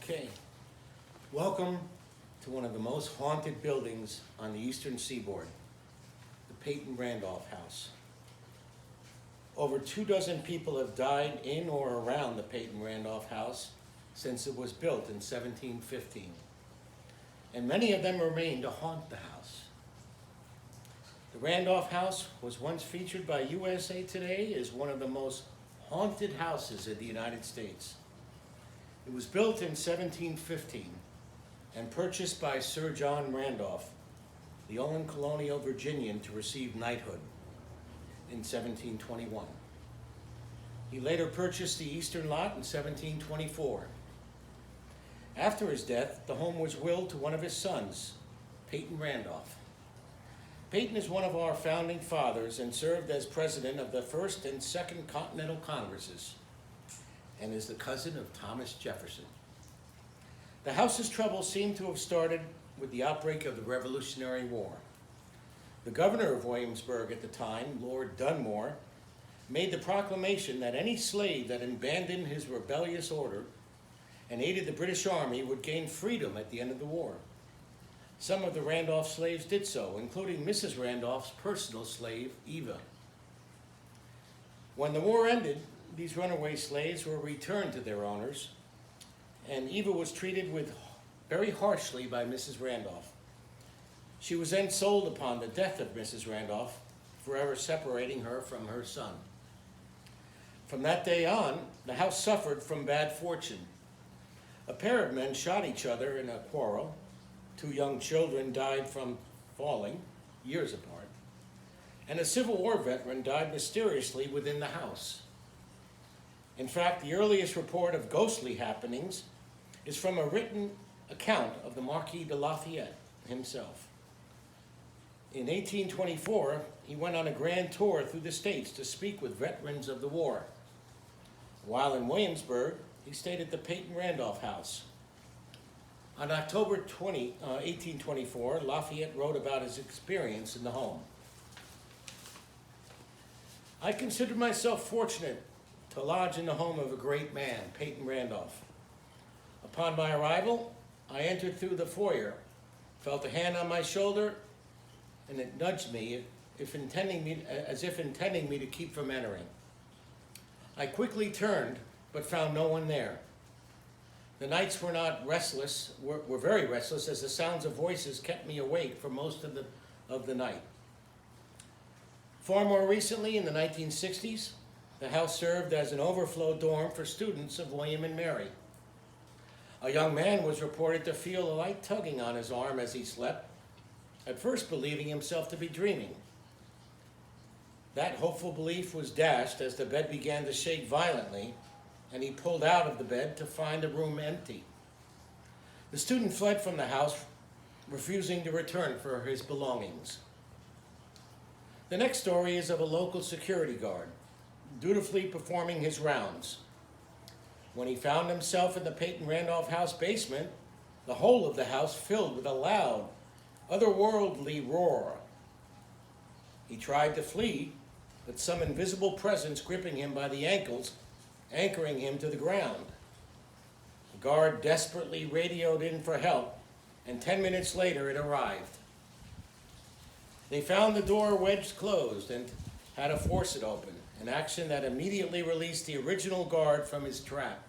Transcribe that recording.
Okay, welcome to one of the most haunted buildings on the eastern seaboard, the Peyton Randolph House. Over 24 people have died in or around the Peyton Randolph House since it was built in 1715, and many of them remain to haunt the house. The Randolph House was once featured by USA Today as one of the most haunted houses in the United States. It was built in 1715 and purchased by Sir John Randolph, the only colonial Virginian to receive knighthood, in 1721. He later purchased the eastern lot in 1724. After his death, the home was willed to one of his sons, Peyton Randolph. Peyton is one of our founding fathers and served as president of the First and Second Continental Congresses, and is the cousin of Thomas Jefferson. The house's troubles seem to have started with the outbreak of the Revolutionary War. The governor of Williamsburg at the time, Lord Dunmore, made the proclamation that any slave that abandoned his rebellious order and aided the British Army would gain freedom at the end of the war. Some of the Randolph slaves did so, including Mrs. Randolph's personal slave, Eva. When the war ended, these runaway slaves were returned to their owners, and Eva was treated very harshly by Mrs. Randolph. She was then sold upon the death of Mrs. Randolph, forever separating her from her son. From that day on, the house suffered from bad fortune. A pair of men shot each other in a quarrel. 2 young children died from falling, years apart, and a Civil War veteran died mysteriously within the house. In fact, the earliest report of ghostly happenings is from a written account of the Marquis de Lafayette himself. In 1824, he went on a grand tour through the states to speak with veterans of the war. While in Williamsburg, he stayed at the Peyton Randolph House. On October 20, 1824, Lafayette wrote about his experience in the home. "I considered myself fortunate to lodge in the home of a great man, Peyton Randolph. Upon my arrival, I entered through the foyer, felt a hand on my shoulder, and it nudged me as if intending me to keep from entering. I quickly turned, but found no one there. The nights were very restless, as the sounds of voices kept me awake for most of the night. Far more recently, in the 1960s, the house served as an overflow dorm for students of William and Mary. A young man was reported to feel a light tugging on his arm as he slept, at first believing himself to be dreaming. That hopeful belief was dashed as the bed began to shake violently, and he pulled out of the bed to find the room empty. The student fled from the house, refusing to return for his belongings." The next story is of a local security guard, dutifully performing his rounds. When he found himself in the Peyton Randolph House basement, the whole of the house filled with a loud, otherworldly roar. He tried to flee, but some invisible presence gripping him by the ankles, anchoring him to the ground. The guard desperately radioed in for help, and 10 minutes later it arrived. They found the door wedged closed and had to force it open, an action that immediately released the original guard from his trap.